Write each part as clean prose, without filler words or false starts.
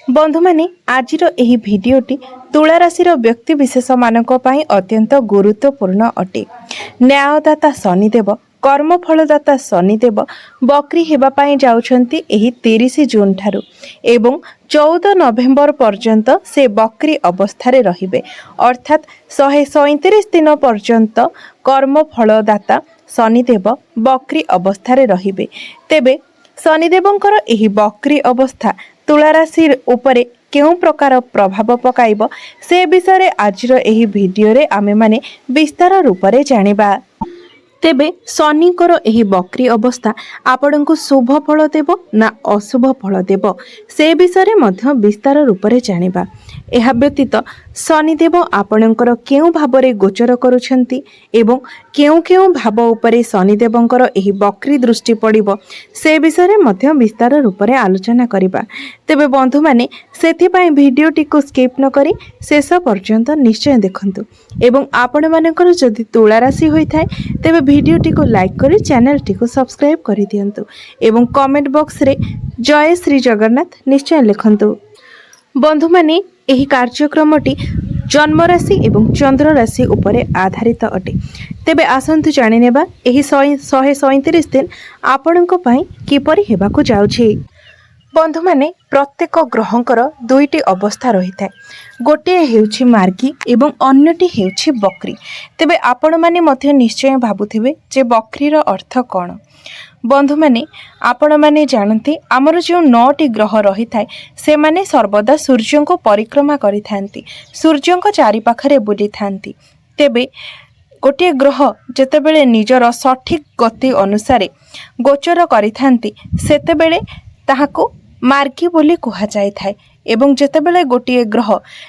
बंधु माने आजिर एही भिडियोटी तुला राशि व्यक्ति विशेष मानक पई अत्यंत गुरुत्वपूर्ण अटे। न्यायदाता शनिदेव कर्मफलदाता शनिदेव बकरी हेबा पई जाउछंती एही 30 जून ठारू एवं 14 नवेम्बर पर्यंत से बकरी अवस्था रहिबे अर्थात 137 दिन पर्यंत कर्मफलदाता शनिदेव बकरी अवस्था रहिबे। तेबे शनिदेवंकर एही बकरी अवस्था तुला राशि उपरे केउं प्रकार प्रभाव पकाइब से विषय आजिर एही भिडियो रे आमे माने विस्तार रूप रे जानिबा। तेबे शनिकर एही बकरी अवस्था आपणको शुभ फल देव ना अशुभ फल देव से विषय मध्य विस्तार रूप रे जानिबा। एहा व्यतीत शनिदेव आपणकर केउं भाबरे गोचर करूछंती एवं केउं केउं भाव उपरे शनिदेवंकर एही बकरी दृष्टि पड़िबो से विषय मध्य विस्तार रूप रे आलोचना करिबा। तेबे बंधु माने सेथि पई भिडियोटी को स्किप न करी शेष पर्यंत निश्चय देखंतु एवं आपण मानकर जदि तुला राशि होई थाए तेबे भिडियोटी को लाइक करी चैनल टी को सब्सक्राइब करि दियंतु एवं कमेंट बॉक्स रे जय श्री जगन्नाथ निश्चय लिखंतु। बंधु माने एही कार्यक्रमटी जन्म राशि एवं चंद्र राशि उपरे आधारित अटे। तेबे आसंतु जानि नेबा एही 137 दिन आपणको पई किपरि हेबाकू जाउछि। बंधु माने प्रत्येक ग्रहंकर दुईटी अवस्था रही थाए, गोटे हेउछि मार्गी एवं अन्यटी हेउछि बकरी। तेबे आपण माने मध्य निश्चय भाबुथिबे जे बकरीर अर्थ कौन। बंधु माने आपण माने जानते आमर जो 9टी ग्रह रही थाए से माने सर्वदा सूर्य को परिक्रमा करि थांती, सूर्य को चारि पाखरे बुली थांती। तेबे गोटे ग्रह जेतेबेले निजर सठिक गति अनुसार गोचर करि थांती सेतेबेले ताहाको मार्गी बोली कुहा जाय थाए एवं जेतेबेले गोटे ग्रह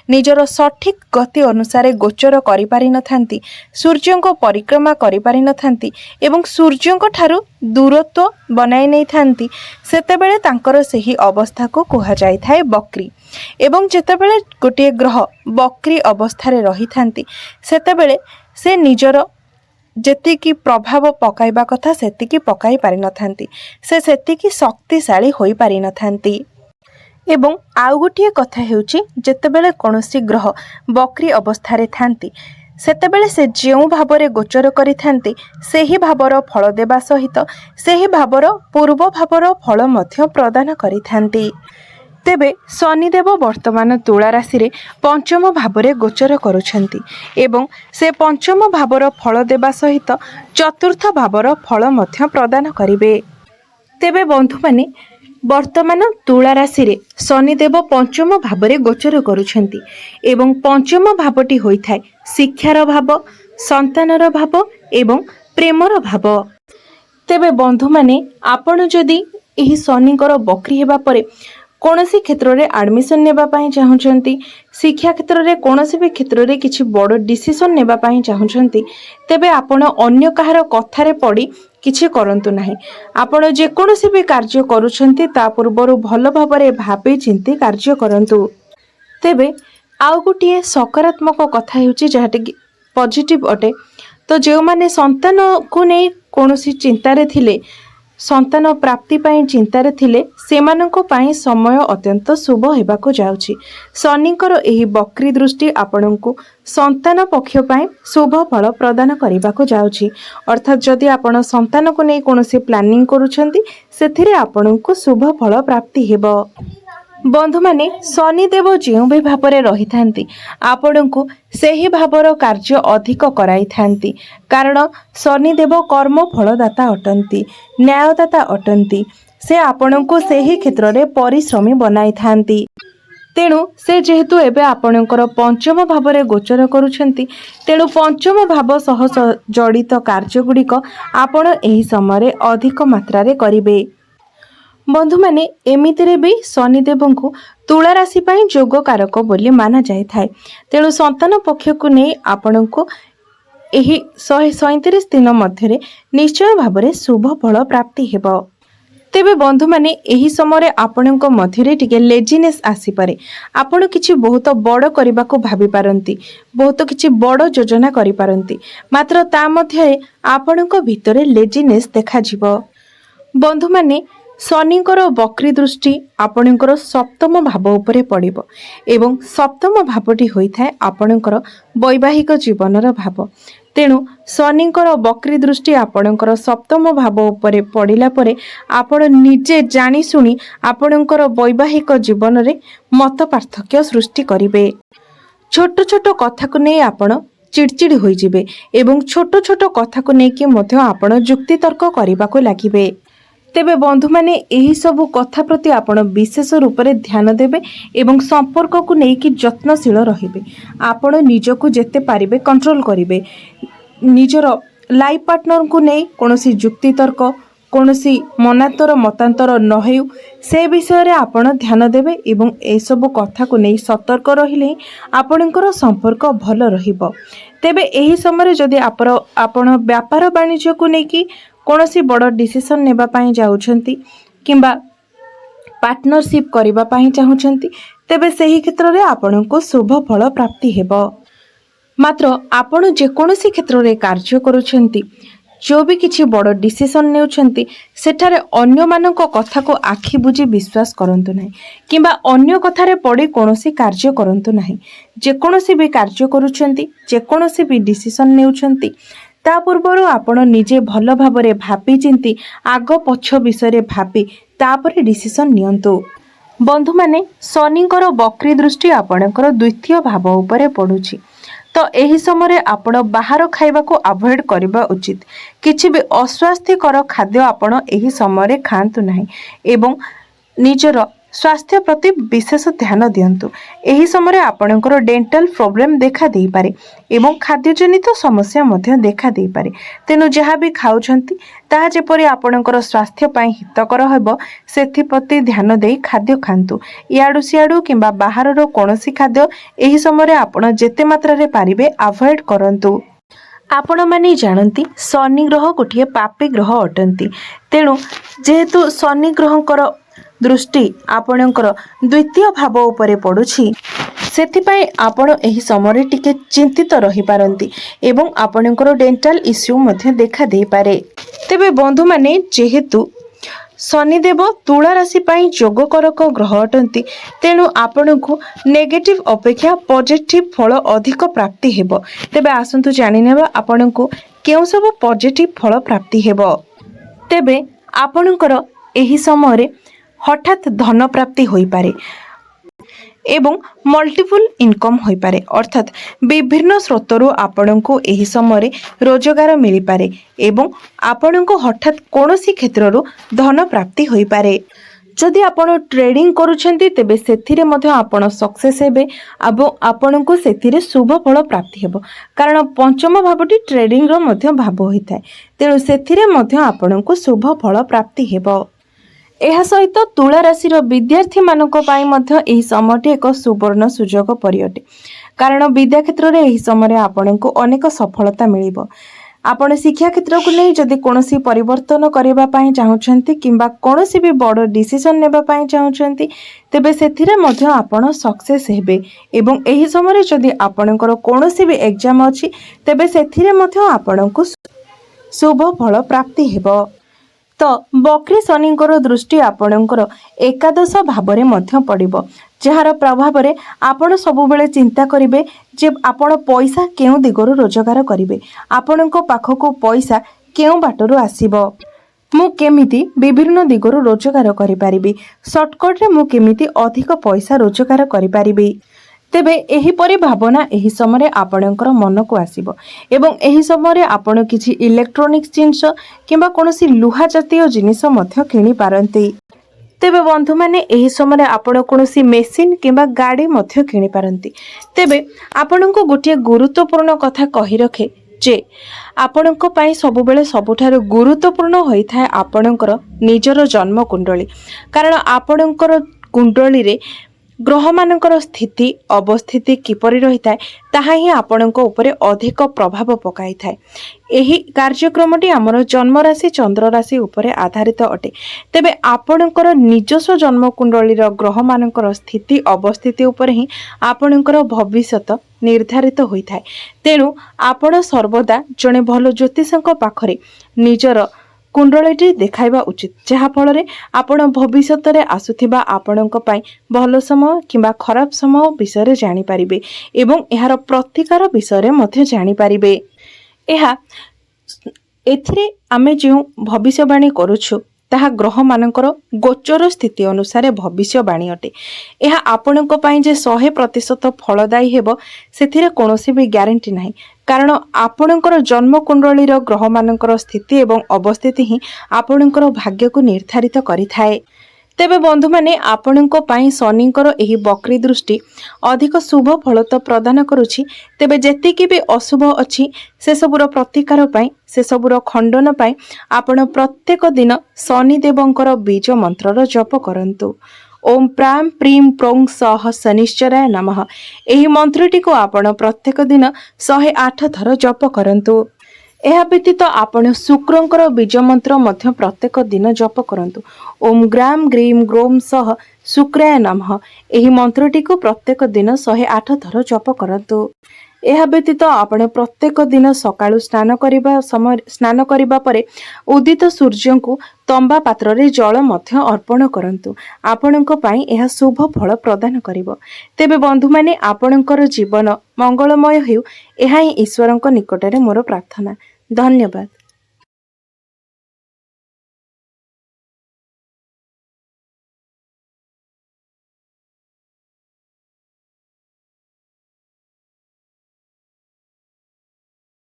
निजर सठिक गति अनुसार गोचर करि पारि न थांती, सूर्य को परिक्रमा करि पारि न थांती एवं सूर्य को ठारू दूरत्व बनाई नै थांती सेतेबेले तांकर सेही अवस्था को कुहा जाय थाए बकरी। एवं जेतेबेले गोटे ग्रह बकरी अवस्था रे रही थांती सेतेबेले से निजर जेतिकी प्रभाव पकाइबा कथा सेतिकी पकाई पारि न थांती, से सेतिकी शक्तिशाली होई पारि न थांती। एवं आउ गोटे कथा हेउची जेतेबेले कोनोसी ग्रह बकरी अवस्था रे थांती सेतेबेले से जेउ भाबरे गोचर करि थांती सेही भाबर फल देबा सहित सेही भाबर पूर्व भाबर फल मध्य प्रदान करि थांती। तेबे शनिदेव वर्तमान तुला राशि रे पंचम भावरे गोचर करुछंती एवं से पंचम भावर फल देबा सहित चतुर्थ भावर फल मध्य प्रदान करिवे। तेबे बंधु माने वर्तमान तुला राशि रे शनिदेव पंचम भावरे गोचर करुछंती एवं पंचम भावटी होई थाए शिक्षार भाव, संतानर भाव एवं प्रेमर भाव। तेबे बंधु माने आपण जदि एही शनिकर बकरी हेबा परे कोनोसी क्षेत्र रे एडमिशन नेबा पई चाहुचंती, शिक्षा क्षेत्र रे कोनोसी भी क्षेत्र रे किछि बड़ डिसीजन नेबा पई चाहुचंती तेबे आपण अन्य कहार कथा रे पड़ी किछि करंतु नाही। आपण जे कोनोसी भी कार्य करूछंती ता पूर्वरु भल भाबरे भाबी चिंती कार्य करंतु। तेबे आउ गुटिए सकारात्मक कथा हेउची जहाटे पॉजिटिव अटे। तो जो माने संतान को नै कोनोसी चिंता रे थिले, संतान प्राप्ति पाई चिंतार थिले सेमानंको पाई समय अत्यंत शुभ हेबाको जाउछि। शनिकर एही बकरी दृष्टि आपणको संतान पक्ष पाई शुभ फल प्रदान करिबाको जाउछि। अर्थात जदि आपण संतान को नै कोनोसी प्लानिंग करूछंती सेथिरे आपणको शुभ फल प्राप्ति हेबो। बंधु माने शनिदेव जेउ भी भावरे रही थांती आपणको सेही भावर कार्य अधिक कराई थांती, कारण शनिदेव कर्म फलदाता अटंती, न्यायदाता अटंती। से आपणको सेही क्षेत्र रे परिश्रमी बनाई थांती। तेणु से जेहेतु एबे आपणकर पंचम भावरे गोचर करूछंती तेणु पंचम भाव सह जड़ित कार्य गुड़िक आपण एही समय अधिक मात्रा रे करिवे। बंधु माने एमितिरे भी शनिदेव को तुला राशि पाई जोग कारक बोली माना जाय थाए। तेणु संतान पक्ष को नहीं आपण को एही 137 दिन मध्य निश्चय भावरे शुभ फल प्राप्ति हेबो। तेबे बंधु माने एही समय आपणक मध्य टिके लेजीनेस आसी पारे, आपण किछि बहुत बड़ करबा को भाबी पारंती, बहुत किछि बड़ योजना करि पारंती, मात्र ता मध्य आपणक भितरे लेजीनेस देखा जिवो। बंधु माने शनिଙ୍କର बक्री दृष्टि आपणकर सप्तम भाव उपरे पड़िबो एवं सप्तम भावटी होइथाय आपणकर वैवाहिक जीवनर भाव। तेणु शनिଙ୍କର बक्री दृष्टि आपणकर सप्तम भाव उपरे पड़िला परे आपण निजे जानी सुनी आपणकर वैवाहिक जीवन रे मत पार्थक्य सृष्टि करिवे। छोट छोट कथा को नहीं आपण चिड़चिड़ होई जिवे एवं छोट छोट कथा को लेकिन मध्य आपण जुक्ति तर्क करने को लगिवे। तेबे बंधु माने एही सबु कथा प्रति आपण विशेष रूप से ध्यान देबे एवं संपर्क को लेकिन जत्नशील रहिबे। आपण निजको जेते पारिबे कंट्रोल करिवे। निजर लाइफ पार्टनर को नहीं कोनोसी जुक्ति तर्क कोनोसी मनातर मतांतर न हेउ से विषय रे आपण ध्यान देबे एवं ए सब कथा को नहीं सतर्क रहिले आपणकर संपर्क भल रहिबो। तेबे एही समय जदि आपण व्यापार वाणिज्य को लेकिन कौनसी बड़ डिसीजन नेबा पाई जाउछंती किंबा पार्टनरशिप करिबा पाई चाहुछंती तेबे सही क्षेत्र रे आपनको शुभ फल प्राप्ति हेबो। मात्र आपण जे कोनोसी क्षेत्र रे कार्य करूछंती जो भी किछि बड़ डिसीजन नेउछंती सेठारे अन्य मानको कथा को आखि बुझी विश्वास करंतु नाही किंबा अन्य कथारे पड़ी कोनोसी कार्य करंतु नाही। जे कोनोसी भी कार्य करूछंती जे कोनोसी भी डिसीजन नेउछंती ता पूर्वरु आपण निजे भल भाबरे भाबी चिंती आग पछ विषय भाबी तापरे डिसीजन नियंतु। बंधु माने शनिଙ୍କର बक्री दृष्टि आपणकर द्वितीय भाव उपरे पड़ुछि तो एही समय आपण बाहर खाइबा को अवॉइड करबा उचित। किछि भी अस्वास्थ्यकर खाद्य आपण एही समय खांतु नाही एवं निजर स्वास्थ्य प्रति विशेष ध्यान दियंतु। एही समय आपणकर डेंटल प्रॉब्लम देखा दे पारे एवं खाद्यजनित समस्या मध्य देखा दे पारे। तेनु जहाँ भी खाउछंती ताहा जेपरि आपणकर स्वास्थ्य पई हितकर हेबो सेथिप्रति ध्यान देई खाद्य खांतु। इयाडु सियाडु किंबा बाहरर कोनोसी खाद्य एही समय आपण जेते मात्रा रे पारिबे अवॉइड करंतु। आपण माने जानती शनि ग्रह गोटे पापी ग्रह अटंती। तेणु जेहेतु शनि ग्रहकर दृष्टि आपणकर द्वितीय भाव उपरे पड़ुछि सेथिपाई आपण एही समय टिके चिंतित रही पारंती एवं आपणकर डेंटल इश्यू मध्य देखा दे पारे। तेबे बंधु माने जेहेतु शनिदेव तुला राशि पाई जोगकारक ग्रह अटंती तेणु आपणको नेगेटिव अपेक्षा पॉजिटिव फल अधिक प्राप्ति हेबो। तेबे आसंतु जानि नेबा आपणको केउ सब पॉजिटिव फल प्राप्ति हेबो। तेबे आपणकर एही समय हठात धन प्राप्ति होई पारे एवं मल्टीपल इनकम होई पारे अर्थात विभिन्न स्रोतरु आपणको एही समय रोजगार मिली पारे एवं आपणको हठात कोनोसी क्षेत्ररु धन प्राप्ति होई पारे। जदि आपण ट्रेडिंग करूछंती तेबे सेथिरे मध्य आपण सक्सेस हेबे एवं आपणको सेथिरे शुभ फल प्राप्ति हेबो कारण पंचम भावटी ट्रेडिंग रो मध्य भाव होइथाय तेणु सेथिरे मध्य आपणको शुभ फल प्राप्ति हेबो। एहा सहित तुला राशि विद्यार्थी मानक पाई मध्य एही समयटी एक सुवर्ण सुजोग परिअटे कारण विद्या क्षेत्र रे एही समय आपनको अनेक सफलता मिलिबो। आपण शिक्षा क्षेत्र को नहीं जदि कोनोसी परिवर्तन करबा पाई चाहुछंती किंबा कोनोसी भी बड़ डिसीजन नेबा पाई चाहुछंती तेबे सेथिरे मध्य आपण सक्सेस हेबे एवं एही समय जदि आपणकर कोनोसी भी एग्जाम अछि तेबे सेथिरे मध्य आपनको शुभ फल प्राप्ति हेबो। तो बक्री शनिଙ୍କର दृष्टि आपणकर एकादश भावरे मध्य पड़िबो जार प्रभाव रे आपण सब बेले चिंता करिवे जे आपण पैसा केउ दिगरु रोजगार करिवे आपणको पाखको पैसा केउ बाटरु आसीबो मु केमिति विभिन्न दिगरु रोजगार करि पारिबी शॉर्टकट रे मु केमिति अधिक पैसा रोजगार करि पारिबी। तेबे एही परि भावना एही समय आपणकर मन को आसीबो एवं एही समय आपण किछि इलेक्ट्रोनिक्स जिनिस किंबा कोनोसी लुहा जातीय जिनिस मध्य किनि पारंती। तेबे बंधु माने एही समय आपण कोनोसी मेसिन किंबा गाड़ी मध्य किनि पारंती। तेबे आपणको गोटे गुरुत्वपूर्ण कथा कहि रखे जे आपणको पाई सब बेले सबुठार गुरुत्वपूर्ण होइथाय आपणकर निजर जन्म कुंडली कारण आपणकर कुंडली रे ग्रह मानकर स्थिति अवस्थिति किपरि रही थाए ताहा ही आपणको उपरे अधिक प्रभाव पकाई थाए। एही कार्यक्रमटी आमर जन्म राशि चंद्र राशि उपरे आधारित अटे। तेबे आपणकर निजस्व जन्म कुंडली ग्रह मानकर स्थिति अवस्थिति उपरे ही आपणकर भविष्यत निर्धारित होई थाए। तेणु आपण सर्वदा जने भल ज्योतिषक पाखरे निजर କୁଣ୍ଡଳୀଟି ଦେଖାଇବା ଉଚିତ, ଯାହାଫଳରେ ଆପଣ ଭବିଷ୍ୟତରେ ଆସୁଥିବା ଆପଣଙ୍କ ପାଇଁ ଭଲ ସମୟ କିମ୍ବା ଖରାପ ସମୟ ବିଷୟରେ ଜାଣିପାରିବେ ଏବଂ ଏହାର ପ୍ରତିକାର ବିଷୟରେ ମଧ୍ୟ ଜାଣିପାରିବେ। ଏଥିରେ ଆମେ ଯେଉଁ ଭବିଷ୍ୟବାଣୀ କରୁଛୁ ତାହା ଗ୍ରହମାନଙ୍କର ଗୋଚର ସ୍ଥିତି ଅନୁସାରେ ଭବିଷ୍ୟବାଣୀ ଅଟେ। ଏହା ଆପଣଙ୍କ ପାଇଁ ଯେ 100% ଫଳଦାୟୀ ହେବ ସେଥିରେ କୌଣସି ବି ଗ୍ୟାରେଣ୍ଟି ନାହିଁ, କାରଣ ଆପଣଙ୍କର ଜନ୍ମକୁଣ୍ଡଳୀର ଗ୍ରହମାନଙ୍କର ସ୍ଥିତି ଏବଂ ଅବସ୍ଥିତି ହିଁ ଆପଣଙ୍କର ଭାଗ୍ୟକୁ ନିର୍ଦ୍ଧାରିତ କରିଥାଏ। ତେବେ ବନ୍ଧୁମାନେ, ଆପଣଙ୍କ ପାଇଁ ଶନିଙ୍କର ଏହି ବକ୍ରି ଦୃଷ୍ଟି ଅଧିକ ଶୁଭ ଫଳ ତ ପ୍ରଦାନ କରୁଛି, ତେବେ ଯେତିକି ବି ଅଶୁଭ ଅଛି ସେସବୁର ପ୍ରତିକାର ପାଇଁ, ସେସବୁର ଖଣ୍ଡନ ପାଇଁ ଆପଣ ପ୍ରତ୍ୟେକ ଦିନ ଶନିଦେବଙ୍କର ବୀଜ ମନ୍ତ୍ରର ଜପ କରନ୍ତୁ। ଓಂ ପ୍ରାଂ ପ୍ରିଂ ପ୍ରୌଂ ସହ ଶନିଶ୍ଚରାୟ ନମଃ। ଏହି ମନ୍ତ୍ରଟିକୁ ଆପଣ ପ୍ରତ୍ୟେକ ଦିନ 108 ଥର ଜପ କରନ୍ତୁ। ଏହା ବ୍ୟତୀତ ଆପଣ ଶୁକ୍ରଙ୍କର ବୀଜ ମନ୍ତ୍ର ମଧ୍ୟ ପ୍ରତ୍ୟେକ ଦିନ ଜପ କରନ୍ତୁ। ଓಂ ଗ୍ରାମ ଗ୍ରୀମ ଗ୍ରୋମ ସହ ଶୁକ୍ରାୟ ନମଃ। ଏହି ମନ୍ତ୍ରଟିକୁ ପ୍ରତ୍ୟେକ ଦିନ 108 ଥର ଜପ କରନ୍ତୁ। ଏହା ବ୍ୟତୀତ ଆପଣ ପ୍ରତ୍ୟେକ ଦିନ ସକାଳୁ ସ୍ନାନ କରିବା ପରେ ଉଦିତ ସୂର୍ଯ୍ୟଙ୍କୁ ତମ୍ବା ପାତ୍ରରେ ଜଳ ମଧ୍ୟ ଅର୍ପଣ କରନ୍ତୁ। ଆପଣଙ୍କ ପାଇଁ ଏହା ଶୁଭ ଫଳ ପ୍ରଦାନ କରିବ। ତେବେ ବନ୍ଧୁମାନେ, ଆପଣଙ୍କର ଜୀବନ ମଙ୍ଗଳମୟ ହେଉ, ଏହା ହିଁ ଈଶ୍ୱରଙ୍କ ନିକଟରେ ମୋର ପ୍ରାର୍ଥନା। ଧନ୍ୟବାଦ।